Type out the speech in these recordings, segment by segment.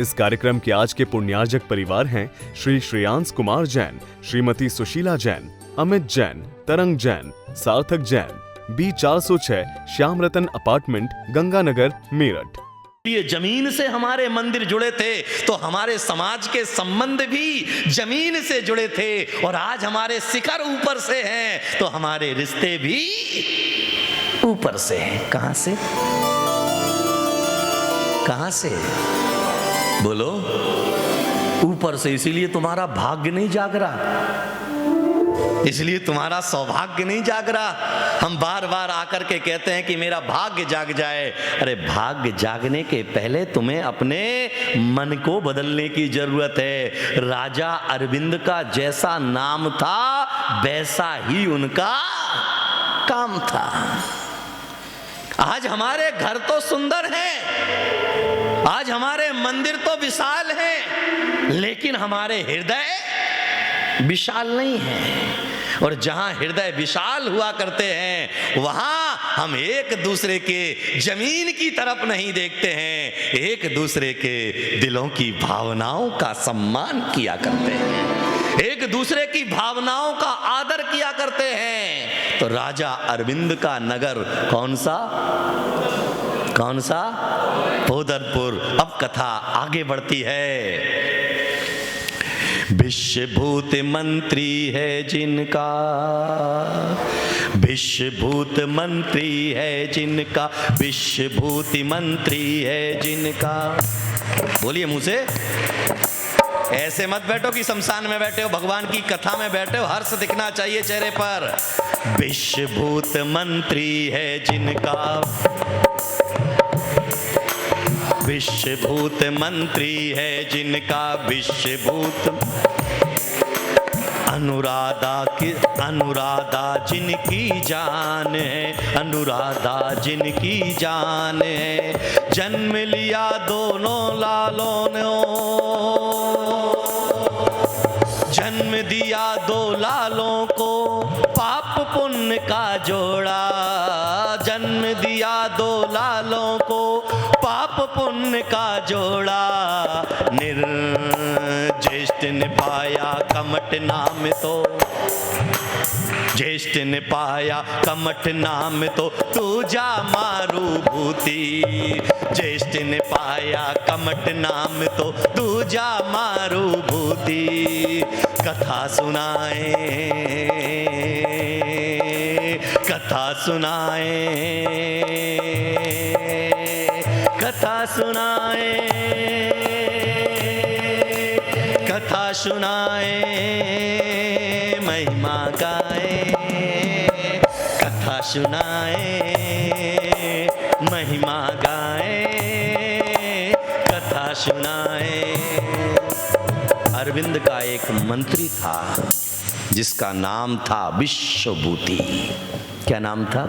इस कार्यक्रम के आज के पुण्यार्जक परिवार हैं श्री श्रेयांश कुमार जैन, श्रीमती सुशीला जैन, अमित जैन, तरंग जैन, सार्थक जैन, B406 श्याम रतन अपार्टमेंट, गंगानगर, मेरठ। ये जमीन से हमारे मंदिर जुड़े थे तो हमारे समाज के संबंध भी जमीन से जुड़े थे, और आज हमारे शिखर ऊपर से हैं तो हमारे रिश्ते भी ऊपर से हैं। कहां से? कहां से? बोलो। ऊपर से। इसीलिए तुम्हारा भाग्य नहीं जाग रहा, इसलिए तुम्हारा सौभाग्य नहीं जाग रहा। हम बार बार आकर के कहते हैं कि मेरा भाग्य जाग जाए। अरे भाग्य जागने के पहले तुम्हें अपने मन को बदलने की जरूरत है। राजा अरविंद का जैसा नाम था वैसा ही उनका काम था। आज हमारे घर तो सुंदर हैं, आज हमारे मंदिर तो विशाल हैं, लेकिन हमारे हृदय विशाल नहीं है। और जहां हृदय विशाल हुआ करते हैं वहां हम एक दूसरे के जमीन की तरफ नहीं देखते हैं, एक दूसरे के दिलों की भावनाओं का सम्मान किया करते हैं, एक दूसरे की भावनाओं का आदर किया करते हैं। तो राजा अरविंद का नगर कौन सा? कौन सा? भूदरपुर। अब कथा आगे बढ़ती है। विश्वभूत मंत्री है जिनका, विश्वभूत मंत्री है जिनका, विश्वभूत मंत्री है जिनका। बोलिए मुंह से। ऐसे मत बैठो कि शमशान में बैठे हो, भगवान की कथा में बैठे हो, हर्ष दिखना चाहिए चेहरे पर। विश्वभूत मंत्री है जिनका, विश्वभूत मंत्री है जिनका, विश्वभूत। अनुराधा जिनकी जान है, अनुराधा जिनकी जान है। जन्म लिया दोनों लालों ने, जन्म दिया दो लालों को, पाप पुण्य का जोड़ा। जन्म दिया दो लालों को, पाप पुण्य का जोड़ा। ज्येष्ठ ने पाया कमठ नाम तो, ज्येष्ठ ने पाया कमठ नाम तो, तू जा मारू भूति। ज्येष्ठ ने पाया कमठ नाम तो, तू जा मारू भूति। कथा सुनाए, कथा सुनाए, कथा सुनाए, कथा सुनाए, महिमा गाए। कथा सुनाए, महिमा गाए, कथा सुनाए। अरविंद का एक मंत्री था जिसका नाम था विश्वभूति। क्या नाम था?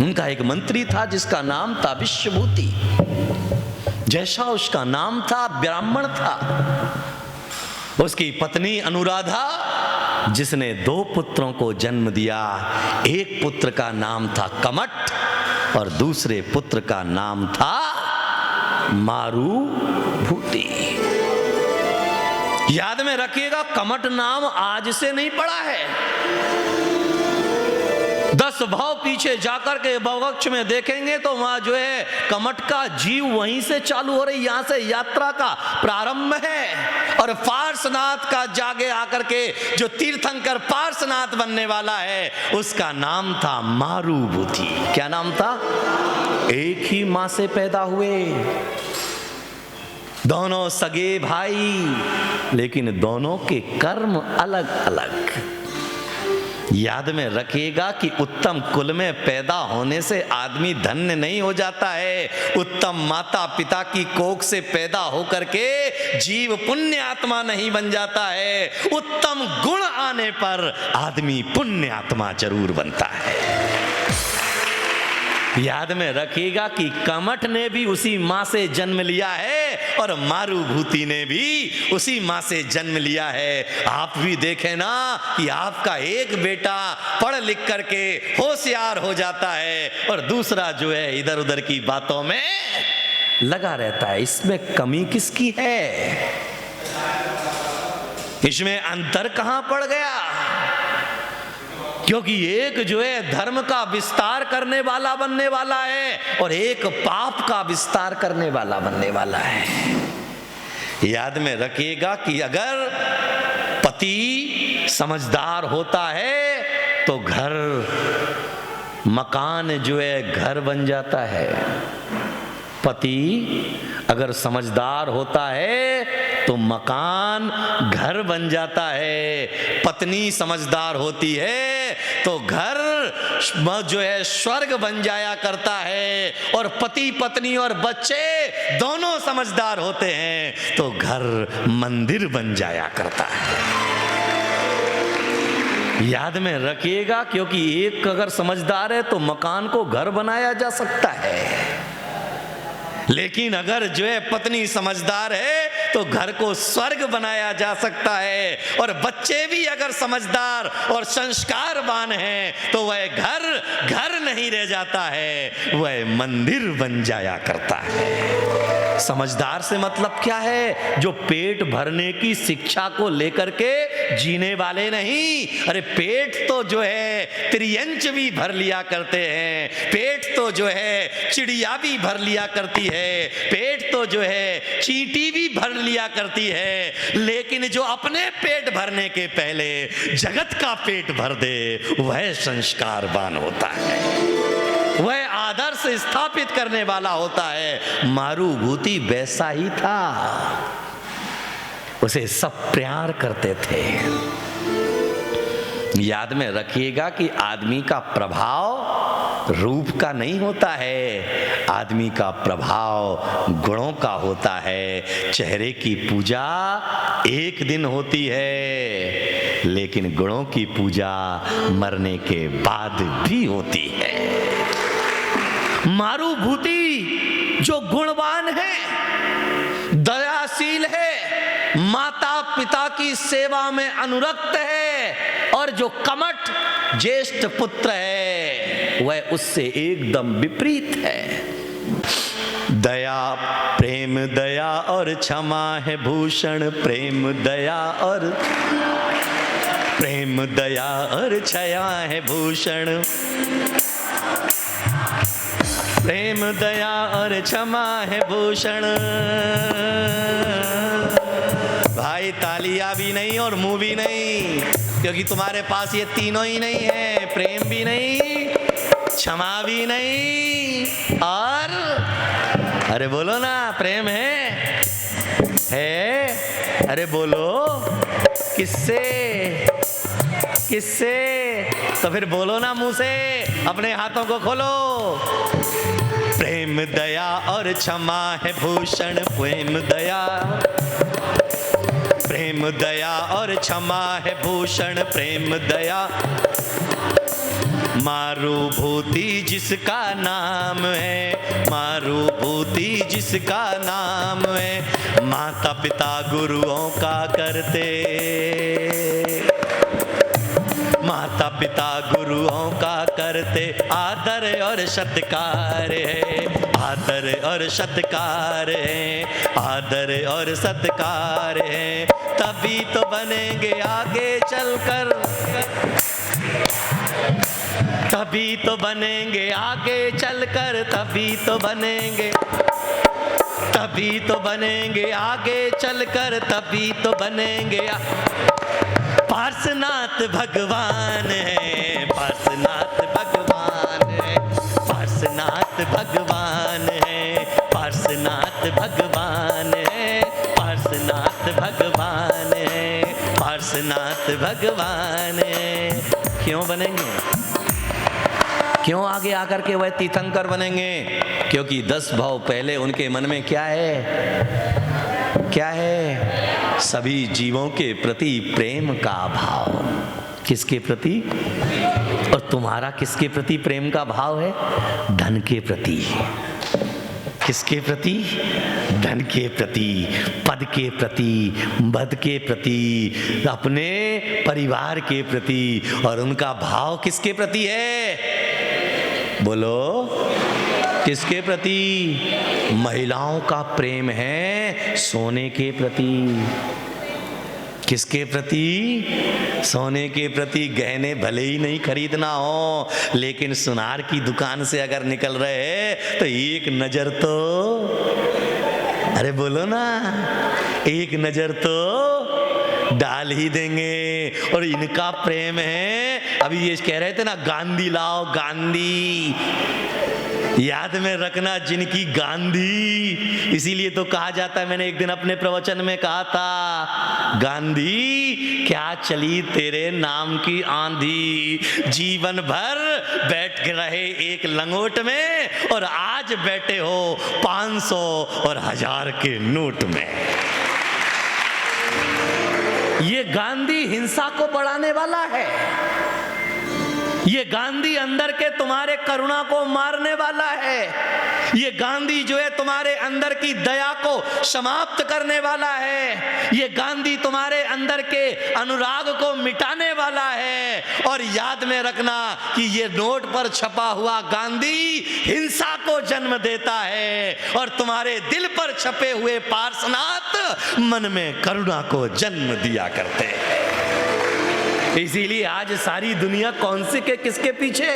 उनका एक मंत्री था जिसका नाम था विश्वभूति। जैसा उसका नाम था, ब्राह्मण था। उसकी पत्नी अनुराधा, जिसने 2 पुत्रों को जन्म दिया। एक पुत्र का नाम था कमठ और दूसरे पुत्र का नाम था मारूभूति। याद में रखिएगा, कमठ नाम आज से नहीं पड़ा है। 10 भाव पीछे जाकर के भवक्ष में देखेंगे तो वहां जो है कमठ का जीव वहीं से चालू हो रही, यहां से यात्रा का प्रारंभ है। और पार्श्वनाथ का जागे आकर के जो तीर्थंकर पार्श्वनाथ बनने वाला है उसका नाम था मारूभूति। क्या नाम था? एक ही मां से पैदा हुए, दोनों सगे भाई, लेकिन दोनों के कर्म अलग अलग। याद में रखिएगा कि उत्तम कुल में पैदा होने से आदमी धन्य नहीं हो जाता है। उत्तम माता पिता की कोख से पैदा होकर के जीव पुण्य आत्मा नहीं बन जाता है। उत्तम गुण आने पर आदमी पुण्य आत्मा जरूर बनता है। याद में रखिएगा कि कमठ ने भी उसी मां से जन्म लिया है और मारूभूति ने भी उसी मां से जन्म लिया है। आप भी देखें ना कि आपका एक बेटा पढ़ लिख करके होशियार हो जाता है और दूसरा जो है इधर उधर की बातों में लगा रहता है। इसमें कमी किसकी है? इसमें अंतर कहां पड़ गया? क्योंकि एक जो है धर्म का विस्तार करने वाला बनने वाला है और एक पाप का विस्तार करने वाला बनने वाला है। याद में रखिएगा कि अगर पति समझदार होता है तो घर, मकान जो है घर बन जाता है। पति अगर समझदार होता है तो मकान घर बन जाता है। पत्नी समझदार होती है तो घर जो है स्वर्ग बन जाया करता है। और पति पत्नी और बच्चे दोनों समझदार होते हैं तो घर मंदिर बन जाया करता है। याद में रखिएगा, क्योंकि एक अगर समझदार है तो मकान को घर बनाया जा सकता है, लेकिन अगर जो है पत्नी समझदार है तो घर को स्वर्ग बनाया जा सकता है। और बच्चे भी अगर समझदार और संस्कारवान हैं तो वह घर नहीं रह जाता है, वह मंदिर बन जाया करता है। समझदार से मतलब क्या है? जो पेट भरने की शिक्षा को लेकर के जीने वाले नहीं। अरे पेट तो जो है त्रियंच भी भर लिया करते हैं, पेट तो जो है चिड़िया भी भर लिया करती है, पेट तो जो है चींटी भी भर लिया करती है, लेकिन जो अपने पेट भरने के पहले जगत का पेट भर दे वह संस्कारवान होता है, वह आदर्श स्थापित करने वाला होता है। मारुभूति वैसा ही था, उसे सब प्यार करते थे। याद में रखिएगा कि आदमी का प्रभाव रूप का नहीं होता है, आदमी का प्रभाव गुणों का होता है। चेहरे की पूजा एक दिन होती है, लेकिन गुणों की पूजा मरने के बाद भी होती है। मारुभूति जो गुणवान है, दयाशील है, माता पिता की सेवा में अनुरक्त है, और जो कमठ ज्येष्ठ पुत्र है वह उससे एकदम विपरीत है। दया प्रेम दया और क्षमा है भूषण, प्रेम दया और क्षमा है भूषण, प्रेम दया और क्षमा है भूषण। भाई तालियां भी नहीं और मुंह भी नहीं, क्योंकि तुम्हारे पास ये तीनों ही नहीं है, प्रेम भी नहीं, क्षमा भी नहीं, और अरे बोलो ना, प्रेम है? अरे बोलो किससे? तो फिर बोलो ना मुंह से, अपने हाथों को खोलो। प्रेम दया और क्षमा है भूषण, प्रेम दया और क्षमा है भूषण, प्रेम दया। मारुभूति जिसका नाम है, मारुभूति जिसका नाम है, माता पिता गुरुओं का करते, माता पिता गुरुओं का करते आदर और सत्कार है, आदर और सत्कार है, आदर और सत्कार है। तभी तो बनेंगे आगे चलकर, तभी तो बनेंगे आगे चलकर, तभी तो बनेंगे, तभी तो बनेंगे आगे चलकर, तभी तो बनेंगे। पार्श्वनाथ भगवान है, पार्श्वनाथ भगवान है, पार्श्वनाथ भगवान है, पार्श्वनाथ भगवान है, पार्श्वनाथ भगवान है, पार्श्वनाथ भगवान है। क्यों बनेंगे? क्यों आगे आकर के वह तीर्थंकर बनेंगे? क्योंकि 10 भाव पहले उनके मन में क्या है? क्या है? सभी जीवों के प्रति प्रेम का भाव। किसके प्रति? और तुम्हारा किसके प्रति प्रेम का भाव है? धन के प्रति। किसके प्रति? धन के प्रति, पद के प्रति, बद के प्रति, अपने परिवार के प्रति। और उनका भाव किसके प्रति है? बोलो। किसके प्रति? महिलाओं का प्रेम है सोने के प्रति। किसके प्रति? सोने के प्रति। गहने भले ही नहीं खरीदना हो, लेकिन सुनार की दुकान से अगर निकल रहे हैं तो एक नजर तो, अरे बोलो ना, एक नजर तो डाल ही देंगे। और इनका प्रेम है, अभी ये कह रहे थे ना, गांधी लाओ गांधी, याद में रखना जिनकी गांधी। इसीलिए तो कहा जाता है, मैंने एक दिन अपने प्रवचन में कहा था, गांधी क्या चली तेरे नाम की आंधी, जीवन भर बैठ के रहे एक लंगोट में और आज बैठे हो 500 और 1000 के नोट में। ये गांधी हिंसा को बढ़ाने वाला है। ये गांधी अंदर के तुम्हारे करुणा को मारने वाला है। ये गांधी जो है तुम्हारे अंदर की दया को समाप्त करने वाला है। ये गांधी तुम्हारे अंदर के अनुराग को मिटाने वाला है। और याद में रखना कि ये नोट पर छपा हुआ गांधी हिंसा को जन्म देता है और तुम्हारे दिल पर छपे हुए पार्श्वनाथ मन में करुणा को जन्म दिया करते हैं। इसीलिए आज सारी दुनिया कौन से के किसके पीछे?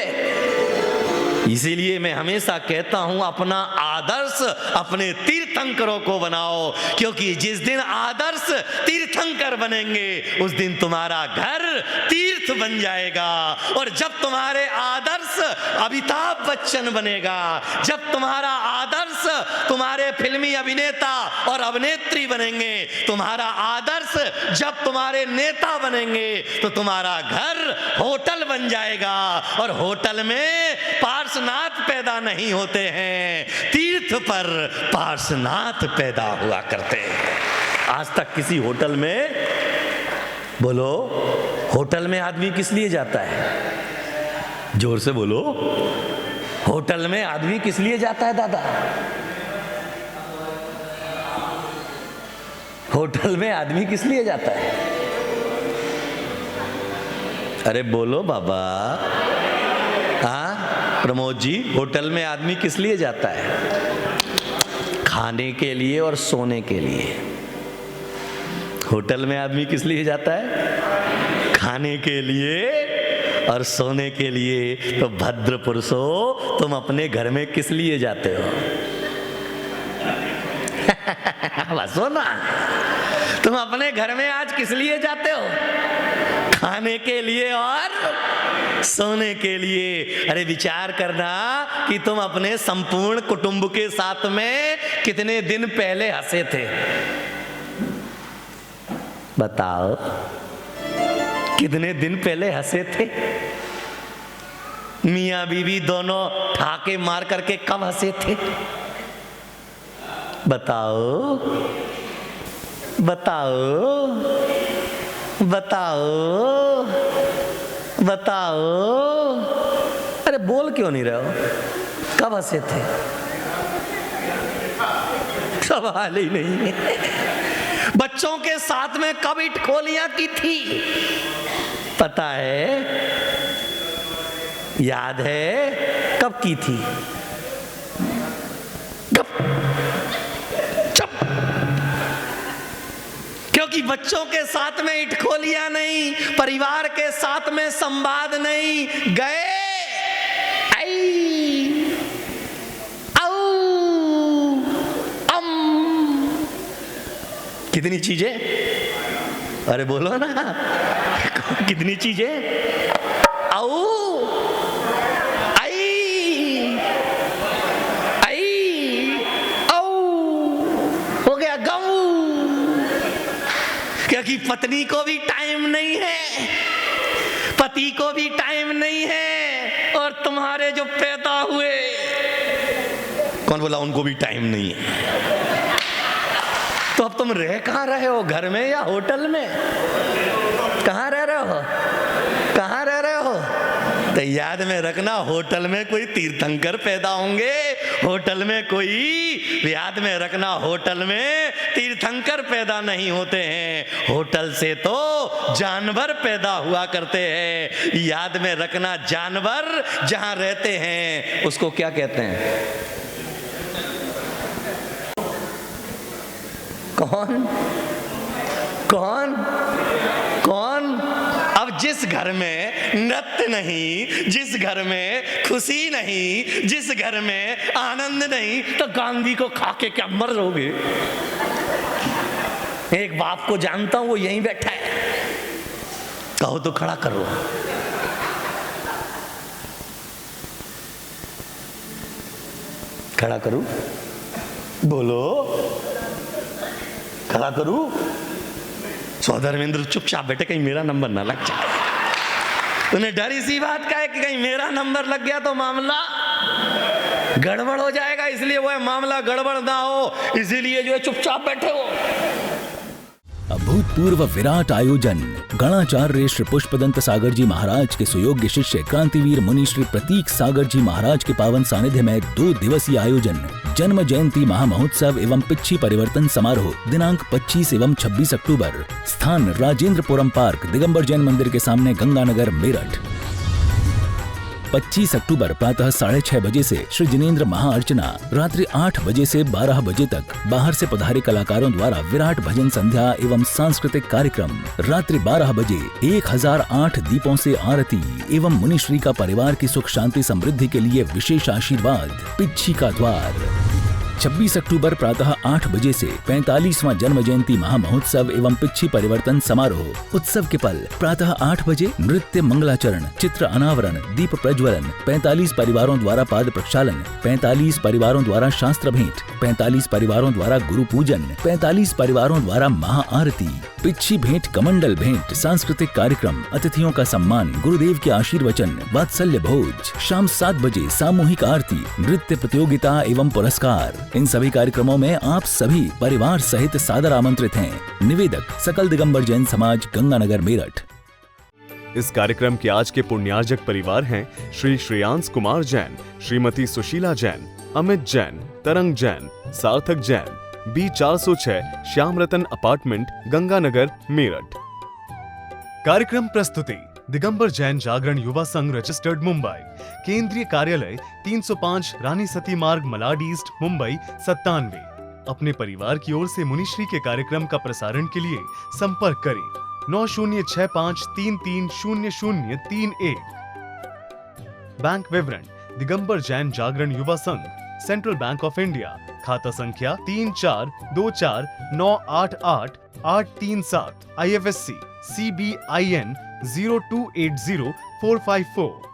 इसीलिए मैं हमेशा कहता हूं, अपना आदर्श अपने तीर्थंकरों को बनाओ, क्योंकि जिस दिन आदर्श तीर्थंकर बनेंगे उस दिन तुम्हारा घर तीर्थ बन जाएगा। और जब तुम्हारे आदर्श अमिताभ बच्चन बनेगा, जब तुम्हारा आदर्श तुम्हारे फिल्मी अभिनेता और अभिनेत्री बनेंगे, तुम्हारा आदर्श जब तुम्हारे नेता बनेंगे, तो तुम्हारा घर होटल बन जाएगा। और होटल में पार्श्वनाथ पैदा नहीं होते हैं, तीर्थ पर पार्श्वनाथ पैदा हुआ करते हैं। आज तक किसी होटल में, बोलो, होटल में आदमी किस लिए जाता है? जोर से बोलो, होटल में आदमी किस लिए जाता है दादा? होटल में आदमी किस लिए जाता है? अरे बोलो बाबा। हाँ प्रमोद जी, होटल में आदमी किस लिए जाता है? खाने के लिए और सोने के लिए। होटल में आदमी किस लिए जाता है? खाने के लिए और सोने के लिए। तो भद्र पुरुषों, तुम अपने घर में किस लिए जाते हो? बसो ना, तुम अपने घर में आज किस लिए जाते हो? खाने के लिए और सोने के लिए। अरे विचार करना कि तुम अपने संपूर्ण कुटुंब के साथ में कितने दिन पहले हंसे थे? बताओ, कितने दिन पहले हंसे थे? मियां बीवी दोनों ठाके मार करके कब हंसे थे? बताओ बताओ बताओ बताओ। अरे बोल क्यों नहीं रहे हो? कब हंसे थे? सवाल ही नहीं है। बच्चों के साथ में कब इटखोलियां की थी? पता है? याद है? कब की थी? क्योंकि बच्चों के साथ में इटखोलियां नहीं, परिवार के साथ में संवाद नहीं। गए आई आऊ अम, कितनी चीजें? अरे बोलो ना, कितनी चीजें? आऊ आई आई आऊ, हो गया गाऊ। क्योंकि पत्नी को भी टाइम नहीं है, पति को भी टाइम नहीं है, और तुम्हारे जो पैदा हुए, कौन बोला उनको भी टाइम नहीं है? तो अब तुम रह कहाँ रहे हो? घर में या होटल में? कहाँ रह रहे हो? कहाँ रह रहे हो? तो याद में रखना, होटल में कोई तीर्थंकर पैदा होंगे, होटल में कोई, याद में रखना, होटल में तीर्थंकर पैदा नहीं होते हैं, होटल से तो जानवर पैदा हुआ करते हैं। याद में रखना, जानवर जहां रहते हैं उसको क्या कहते हैं? कौन कौन कौन? अब जिस घर में नृत्य नहीं, जिस घर में खुशी नहीं, जिस घर में आनंद नहीं, तो गांधी को खा के क्या मर रहोगे? एक बाप को जानता हूं, वो यहीं बैठा है, कहो तो खड़ा करो। खड़ा करूं? बोलो, खड़ा करूं? धर्मेंद्र चुपचाप बैठे, कहीं मेरा नंबर ना लग जाए। उन्हें डर इसी बात का है कि कहीं मेरा नंबर लग गया तो मामला गड़बड़ हो जाएगा, इसलिए वो है मामला गड़बड़ ना हो, इसीलिए जो है चुपचाप बैठे हो। अभूतपूर्व विराट आयोजन। गणाचार्य श्री पुष्पदंत सागर जी महाराज के सुयोग्य शिष्य क्रांतिवीर मुनि श्री प्रतीक सागर जी महाराज के पावन सानिध्य में 2 दिवसीय आयोजन, जन्म जयंती महामहोत्सव एवं पिच्छी परिवर्तन समारोह दिनांक 25 एवं 26 अक्टूबर। स्थान राजेंद्रपुरम पार्क, दिगंबर जैन मंदिर के सामने, गंगानगर, मेरठ। 25 अक्टूबर प्रातः 6:30 बजे से श्री जिनेंद्र महाअर्चना, रात्रि 8 बजे से 12 बजे तक बाहर से पधारे कलाकारों द्वारा विराट भजन संध्या एवं सांस्कृतिक कार्यक्रम। रात्रि 12 बजे 1008 दीपों से आरती एवं मुनिश्री का परिवार की सुख शांति समृद्धि के लिए विशेष आशीर्वाद। पिच्छी का द्वार। 26 अक्टूबर प्रातः 8 बजे से 45वां जन्म जयंती महामहोत्सव एवं पिच्छी परिवर्तन समारोह। उत्सव के पल प्रातः 8 बजे नृत्य मंगलाचरण, चित्र अनावरण, दीप प्रज्वलन, 45 परिवारों द्वारा पाद प्रक्षालन, 45 परिवारों द्वारा शास्त्र भेंट, 45 परिवारों द्वारा गुरु पूजन, 45 परिवारों द्वारा महाआरती, पिच्छी भेंट, कमंडल भेंट, सांस्कृतिक कार्यक्रम, अतिथियों का सम्मान, गुरुदेव के आशीर्वचन, वात्सल्य भोज। शाम 7 बजे सामूहिक आरती, नृत्य प्रतियोगिता एवं पुरस्कार। इन सभी कार्यक्रमों में आप सभी परिवार सहित सादर आमंत्रित हैं। निवेदक सकल दिगंबर जैन समाज, गंगानगर, मेरठ। इस कार्यक्रम के आज के पुण्यार्जक परिवार हैं श्री श्रेयांश कुमार जैन, श्रीमती सुशीला जैन, अमित जैन, तरंग जैन, सार्थक जैन, B406 श्याम रतन अपार्टमेंट, गंगानगर, मेरठ। कार्यक्रम प्रस्तुति दिगंबर जैन जागरण युवा संघ, रजिस्टर्ड, मुंबई। केंद्रीय कार्यालय 305 रानी सती मार्ग, मलाड ईस्ट, मुंबई 97। अपने परिवार की ओर से मुनिश्री के कार्यक्रम का प्रसारण के लिए संपर्क करें 9065330031। बैंक विवरण दिगंबर जैन जागरण युवा संघ, सेंट्रल बैंक ऑफ इंडिया, खाता संख्या 3424988837, IFSC CBIN 0280454।